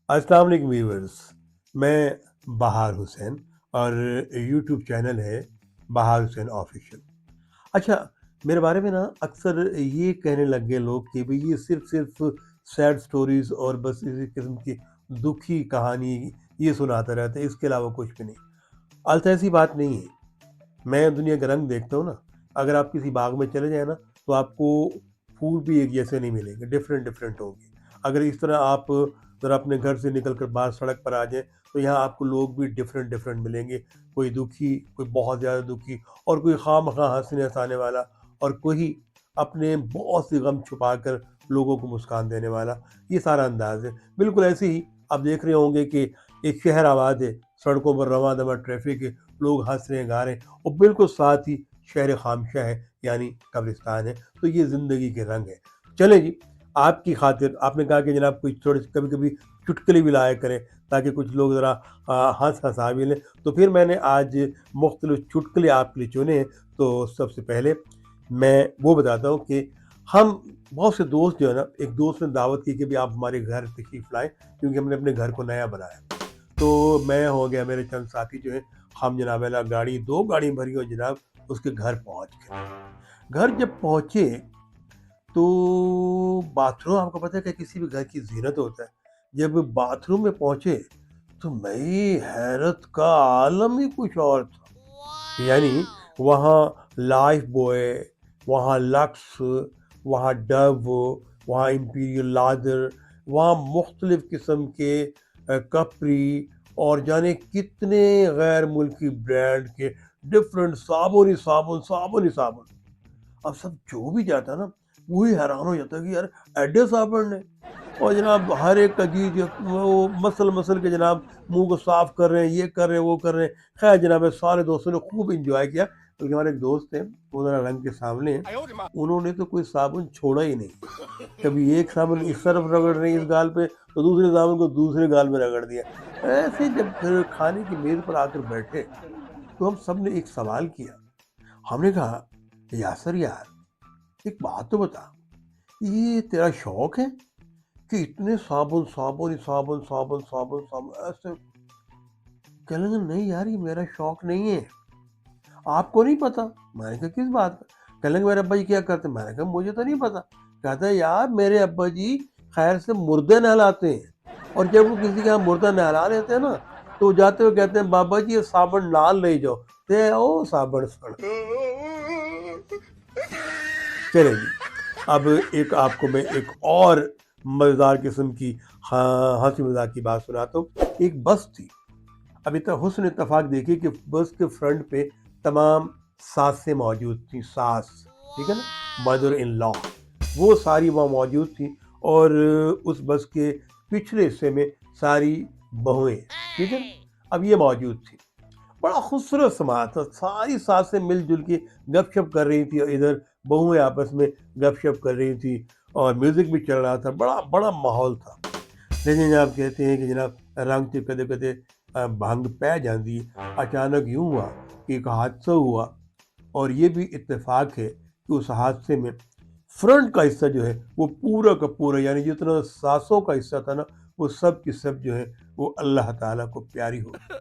السلام علیکم ویورز، میں بہار حسین اور یوٹیوب چینل ہے بہار حسین آفیشیل۔ اچھا، میرے بارے میں نا اکثر یہ کہنے لگ گئے لوگ کہ بھئی یہ صرف سیڈ سٹوریز اور بس اسی قسم کی دکھی کہانی یہ سناتا رہتا ہے، اس کے علاوہ کچھ بھی نہیں۔ البتہ ایسی بات نہیں ہے، میں دنیا کا رنگ دیکھتا ہوں نا۔ اگر آپ کسی باغ میں چلے جائیں نا تو آپ کو پھول بھی ایک جیسے نہیں ملیں گے، ڈفرینٹ ہوں گے۔ اگر اس طرح آپ ذرا اپنے گھر سے نکل کر باہر سڑک پر آ جائیں تو یہاں آپ کو لوگ بھی ڈفرینٹ ملیں گے۔ کوئی دکھی، کوئی بہت زیادہ دکھی، اور کوئی خواہ مخواہ ہنسنے ہنسانے والا، اور کوئی اپنے بہت سی غم چھپا کر لوگوں کو مسکان دینے والا۔ یہ سارا انداز ہے۔ بالکل ایسے ہی آپ دیکھ رہے ہوں گے کہ ایک شہر آباد ہے، سڑکوں پر رواں دواں ٹریفک ہے، لوگ ہنس رہے ہیں، گا رہے ہیں، اور بالکل ساتھ ہی شہر خامشہ ہے، یعنی قبرستان ہے۔ تو یہ زندگی کے رنگ ہے۔ چلیں جی، آپ کی خاطر آپ نے کہا کہ جناب کوئی تھوڑے کبھی کبھی چٹکلے بھی لایا کریں تاکہ کچھ لوگ ذرا ہنسا بھی لیں۔ تو پھر میں نے آج مختلف چٹکلے آپ کے لیے چنے ہیں۔ تو سب سے پہلے میں وہ بتاتا ہوں کہ ہم بہت سے دوست جو ہے نا، ایک دوست نے دعوت کی کہ بھی آپ ہمارے گھر تشریف لائیں، کیونکہ ہم نے اپنے گھر کو نیا بنایا۔ تو میں ہو گیا، میرے چند ساتھی جو ہیں، ہم جناب گاڑی 2 گاڑی بھری اور جناب اس کے گھر پہنچ گئے۔ گھر جب پہنچے تو باتھ روم، آپ کو پتہ ہے کہ کسی بھی گھر کی زینت ہوتا ہے۔ جب باتھ روم میں پہنچے تو میری حیرت کا عالم ہی کچھ اور تھا۔ یعنی وہاں لائف بوائے، وہاں لکس، وہاں ڈو، وہاں امپیریل لادر، وہاں مختلف قسم کے کپری، اور جانے کتنے غیر ملکی برانڈ کے ڈفرینٹ صابن ہی صابن، صابن ہی صابن۔ اب سب جو بھی جاتا نا وہی حیران ہو جاتا کہ یار ایڈے صابن نے، اور جناب ہر ایک کا جی وہ مسل کے جناب منہ کو صاف کر رہے ہیں، یہ کر رہے ہیں، وہ کر رہے ہیں۔ خیر جناب سارے دوستوں نے خوب انجوائے کیا، بلکہ ہمارے ایک دوست ہیں، وہ ذرا رنگ کے سامنے ہیں، انہوں نے تو کوئی صابن چھوڑا ہی نہیں۔ کبھی ایک صابن اس طرف رگڑ رہے ہیں اس گال پہ تو دوسرے صابن کو دوسرے گال میں رگڑ دیا۔ ایسے جب پھر کھانے کی میز پر آ کر بیٹھے تو ہم سب نے ایک سوال کیا۔ ہم نے کہا یاسر یار، ایک بات تو بتا، یہ تیرا شوق ہے کہ اتنے صابن صابن صابن صابن صابن صابن ایسے؟ کہنے لگا نہیں یار، یہ میرا شوق نہیں ہے۔ آپ کو نہیں پتا؟ میں نے کہا کس بات کا؟ کہنے لگا میرے ابا جی کیا کرتے؟ میں نے کہا مجھے تو نہیں پتا۔ کہتا ہے یار میرے ابا جی خیر سے مردے نہلاتے ہیں، اور جب وہ کسی کا مردہ نہلا لیتے ہیں نا تو جاتے ہوئے کہتے ہیں بابا جی یہ صابن نال لے جاؤ تے او صابن سڑ۔ چلے جی، اب ایک آپ کو میں ایک اور مزیدار قسم کی ہنسی مذاق کی بات سناتا ہوں۔ ایک بس تھی، اب اتنا حسن اتفاق دیکھیے کہ بس کے فرنٹ پہ تمام ساسیں موجود تھیں، ساس، ٹھیک ہے نا، مدر ان لا، وہ ساری وہاں موجود تھیں، اور اس بس کے پچھلے حصے میں ساری بہویں، ٹھیک ہے نا، اب یہ موجود تھی۔ بڑا خوبصورت سماعت تھا، ساری ساسیں مل جل کے گپ شپ کر رہی تھی، اور ادھر بہویں آپس میں گپ شپ کر رہی تھی، اور میوزک بھی چل رہا تھا، بڑا بڑا ماحول تھا۔ لیکن جناب کہتے ہیں کہ جناب رنگ سے کدے کدے بھنگ پہ جاندی، اچانک یوں ہوا کہ ایک حادثہ ہوا، اور یہ بھی اتفاق ہے کہ اس حادثے میں فرنٹ کا حصہ جو ہے وہ پورا کا پورا، یعنی جتنا ساسوں کا حصہ تھا نا، وہ سب کی سب جو ہے وہ اللہ تعالیٰ کو پیاری ہو گئی۔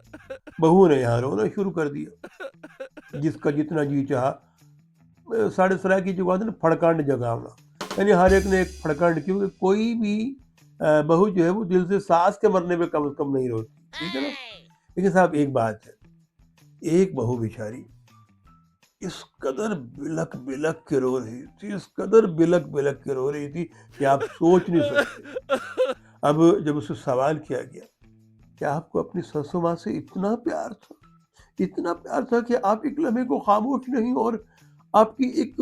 بہو نے یہاں رونا شروع کر دیا، جس کا جتنا جی چاہا، ساڑھے سرائے کی جو بات ہے نا، پھڑکانڈ جگہ ہونا، یعنی ہر ایک نے ایک پھڑکانڈ، کیونکہ کوئی بھی بہو جو ہے وہ دل سے ساس کے مرنے پہ کم از کم نہیں روتی، ٹھیک ہے نا۔ لیکن صاحب ایک بات ہے، ایک بہو بیچاری اس قدر بلک بلک کے رو رہی تھی، اس قدر بلک بلک کے رو رہی تھی کہ آپ سوچ نہیں سکتے۔ اب جب اس سے سوال کیا گیا کہ آپ کو اپنی سسو ماں سے اتنا پیار تھا، اتنا پیار تھا کہ آپ ایک لمحے کو خاموش نہیں، اور آپ کی ایک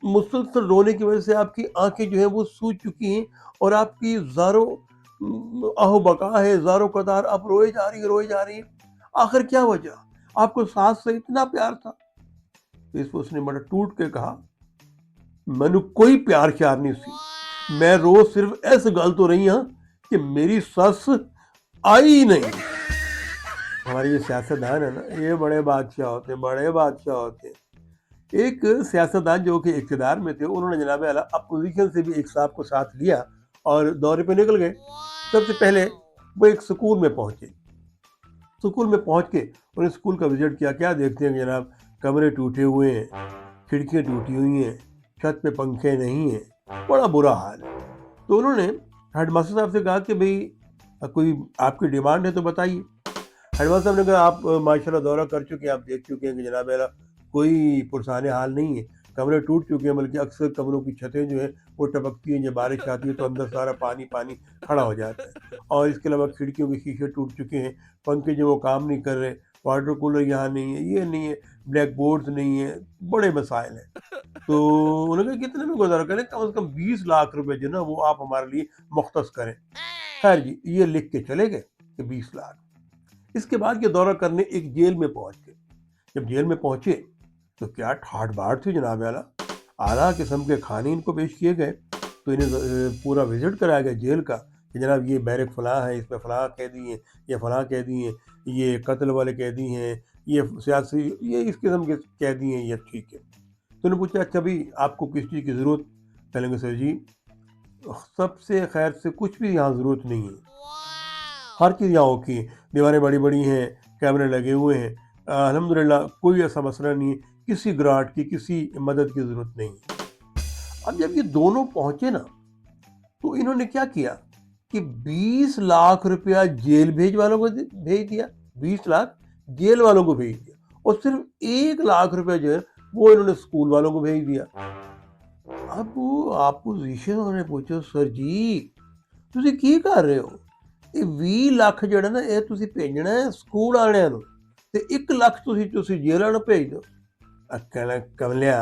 مسلسل رونے کی وجہ سے آپ کی آنکھیں جو ہیں وہ سوج چکی ہیں، اور آپ کی زاروں آہو بقا ہے، زاروں قطار آپ روئے جا رہی ہیں، آخر کیا وجہ؟ آپ کو ساس سے اتنا پیار تھا؟ اس نے بڑا ٹوٹ کے کہا میں نے کوئی پیار شیار نہیں سی، میں روز صرف ایسے گل تو رہی ہاں کہ میری سس آئی نہیں۔ ہمارے یہ سیاستدان ہے نا، یہ بڑے بادشاہ ہوتے ہیں، بڑے بادشاہ ہوتے ہیں۔ ایک سیاستدان جو کہ اقتدار میں تھے، انہوں نے جناب اعلیٰ اپوزیشن سے بھی ایک صاحب کو ساتھ لیا اور دورے پہ نکل گئے۔ سب سے پہلے وہ ایک سکول میں پہنچے. سکول میں پہنچ کے انہوں نے سکول کا وزٹ کیا. کیا دیکھتے ہیں کہ جناب کمرے ٹوٹے ہوئے ہیں, کھڑکیاں ٹوٹی ہوئی ہیں, چھت پہ پنکھے نہیں ہیں, بڑا برا حال ہے. تو انہوں نے ہیڈ ماسٹر صاحب سے کہا کہ بھئی کوئی آپ کی ڈیمانڈ ہے تو بتائیے. ہیڈ ماسٹر صاحب نے کہا آپ ماشاء اللہ دورہ کر چکے ہیں, آپ دیکھ چکے ہیں کہ جناب میرا کوئی پرسان حال نہیں ہے, کمرے ٹوٹ چکے ہیں, بلکہ اکثر کمروں کی چھتیں جو ہیں وہ ٹپکتی ہیں, جب بارش آتی ہے تو اندر سارا پانی کھڑا ہو جاتا ہے. اور اس کے علاوہ کھڑکیوں کے شیشے ٹوٹ چکے ہیں, پنکھے جو وہ کام نہیں کر رہے, واٹر کولر یہاں نہیں ہے, یہ نہیں ہے, بلیک بورڈز نہیں ہے, بڑے مسائل ہیں. تو انہوں نے کہا کتنے میں گزارا کریں, کم از کم 20 لاکھ روپے جو نا وہ آپ ہمارے لیے مختص کریں. خیر جی, یہ لکھ کے چلے گئے کہ 20 لاکھ. اس کے بعد یہ دورہ کرنے ایک جیل میں پہنچ گئے. جب جیل میں پہنچے تو کیا ٹھاٹ باٹ تھی جناب اعلیٰ, اعلیٰ قسم کے کھانے ان کو پیش کیے گئے. تو انہیں پورا وزٹ کرایا گیا جیل کا کہ جناب یہ بیرک فلاں ہے, اس میں فلاں قیدی ہیں, یہ فلاں قیدی ہیں, یہ قتل والے قیدی ہیں, یہ سیاسی, یہ اس قسم کے قیدی ہیں, یہ ٹھیک ہے. تو انہوں نے پوچھا اچھا بھائی آپ کو کس چیز کی ضرورت؟ کہنے لگے سر جی سب سے خیر سے کچھ بھی یہاں ضرورت نہیں ہے, ہر چیز یہاں اوکے ہے, دیواریں بڑی بڑی ہیں, کیمرے لگے ہوئے ہیں, الحمدللہ کوئی ایسا مسئلہ نہیں ہے, کسی گرانٹ کی کسی مدد کی ضرورت نہیں ہے. اب جب یہ دونوں پہنچے نا تو انہوں نے کیا کیا کہ 20 لاکھ روپیہ جیل بھیج والوں کو بھیج دیا, 20 لاکھ جیل والوں کو بھیج دیا, اور صرف 1 لاکھ روپیہ جو ہے وہ انہوں نے اسکول والوں کو بھیج دیا. اب اپوزیشن والوں نے پوچھا سر جی تسی کی کر رہے ہو, یہ 20 ਲੱਖ ਜਿਹੜਾ ਨਾ ਇਹ ਤੁਸੀਂ ਭੇਜਣਾ ਹੈ ਸਕੂਲ ਵਾਲਿਆਂ ਨੂੰ ਤੇ 1 ਲੱਖ ਤੁਸੀਂ ਜੇਲ੍ਹਾਂ ਨੂੰ ਭੇਜ ਦਿਓ. ਕਹਿਣਾ ਕਮਲਿਆ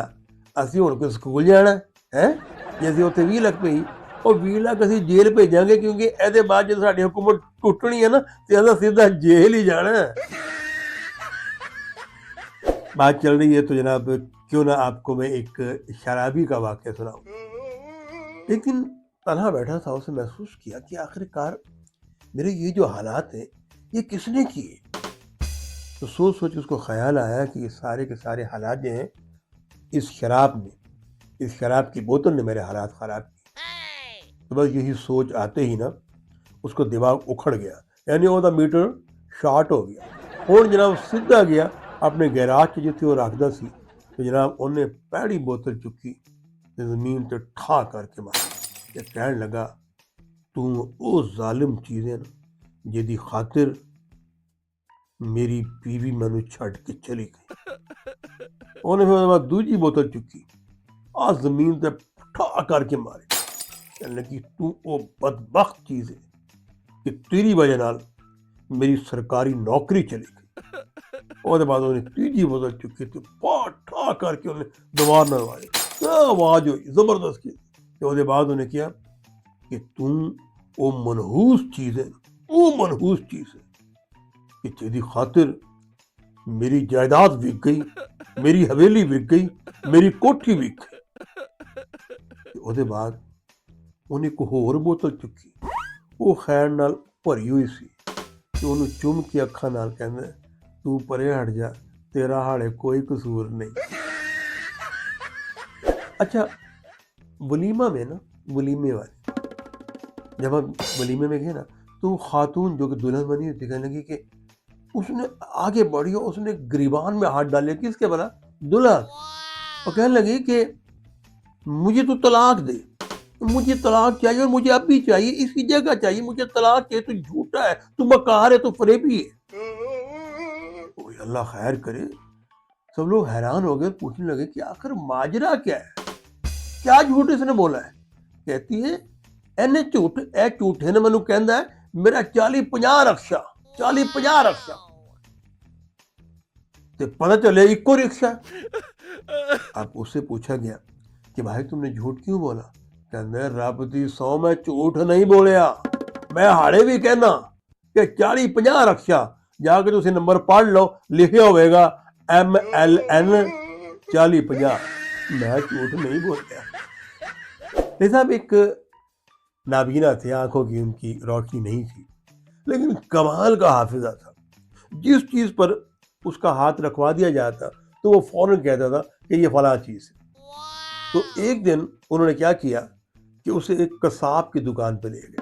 ਅਸੀਂ ਹੁਣ ਕੋਈ ਸਕੂਲ ਜਾਣਾ ਹੈ, ਜੇ ਅਸੀਂ ਉੱਥੇ 20 ਲੱਖ ਭੇਜੀ, ਉਹ 20 ਲੱਖ ਅਸੀਂ ਜੇਲ੍ਹ ਭੇਜਾਂਗੇ, ਕਿਉਂਕਿ ਇਹਦੇ ਬਾਅਦ ਜਦੋਂ ਸਾਡੀ ਹੁਕੂਮਤ ਟੁੱਟਣੀ ਹੈ ਨਾ ਤੇ ਅਸੀਂ ਸਿੱਧਾ ਜੇਲ੍ਹ ਹੀ ਜਾਣਾ ہے. بات چل رہی ہے تو جناب کیوں نہ آپ کو میں ایک شرابی کا واقعہ سناؤں. ایک دن تنہا بیٹھا تھا, اسے محسوس کیا کہ آخر کار میرے یہ جو حالات ہیں یہ کس نے کیے. تو سوچ اس کو خیال آیا کہ یہ سارے کے سارے حالات جو ہیں اس شراب نے, اس شراب کی بوتل نے میرے حالات خراب کیے. تو بس یہی سوچ آتے ہی نا اس کو دماغ اکھڑ گیا, یعنی وہ دا میٹر شارٹ ہو گیا. اور جناب سیدھا گیا اپنے گیراج جتنے وہ رکھتا سی, تو جناب انہیں پہلی بوتل چکی زمین تے ٹھا کر کے مارا. کہ کہنے لگا تو او ظالم چیزیں نا جدی خاطر میری بیوی مینوں چھڈ کے چلی گئی. انہیں پھر بعد دوسری بوتل چکی آ زمین تے ٹھا کر کے ماری. کہنے لگی تو او بدبخت چیز ہے کہ تیری وجہ نال میری سرکاری نوکری چلی گئی. اور بعد انہیں تیجی بوتل چکی تو ٹھا کر کے انہیں دوبارہ نہ ماری. آواز ہوئی زبردست کی. تو بعد انہیں کیا کہ تم او منحوس چیز ہے, او منحوس چیز ہے کہ تیری خاطر میری جائیداد بک گئی, میری حویلی بک گئی, میری کوٹھی بک گئی. وہ بعد انہیں کو ہور بوتل چکی, وہ خیر نال بھری ہوئی سی. تو انہوں چم کے اکھاں نال کہندا تو پرے ہٹ جا, تیرا ہاڑے کوئی قصور نہیں. اچھا ولیمہ میں نا, ولیمے والے جب ہم ولیمے میں گئے نا تو خاتون جو کہ دلہن بنی ہوتی کہنے لگی کہ اس نے آگے بڑھی اور اس نے گریبان میں ہاتھ ڈالے. کس کے بلا؟ دلہن. اور کہنے لگی کہ مجھے تو طلاق دے, مجھے طلاق چاہیے, اور مجھے اب بھی چاہیے, اسی جگہ چاہیے, مجھے طلاق چاہیے. تو جھوٹا ہے, تو مکار ہے, تو فریبی ہے. اللہ خیر کرے. سب لوگ حیران ہو گئے, پوچھنے لگے کہ آخر ماجرا کیا ہے, کیا جھوٹ اس نے بولا ہے. کہتی ہے اینے جھوٹ, اے جھوٹے نے مینوں کہندا ہے میرا 40-50 رکشا, 40-50 رکشا, تے پتہ چلے ایکو رکشا. اب اس سے پوچھا گیا کہ بھائی تم نے جھوٹ کیوں بولا؟ کہندا ہے رب دی سو میں جھوٹ نہیں بولیا, میں ہاڑے بھی کہنا کہ 40-50 رکشا. جا کے تسی نمبر پڑھ لو, لکھیا ہوئے گا MLN 40-50. میں جھوٹ نہیں بولیا. یہ صاحب ایک نابینا تھے, آنکھوں کی ان کی روشنی نہیں تھی, لیکن کمال کا حافظہ تھا. جس چیز پر اس کا ہاتھ رکھوا دیا جاتا تو وہ فوراً کہتا تھا کہ یہ فلاں چیز ہے. تو ایک دن انہوں نے کیا کیا کہ اسے ایک قصاب کی دکان پہ لے گئے.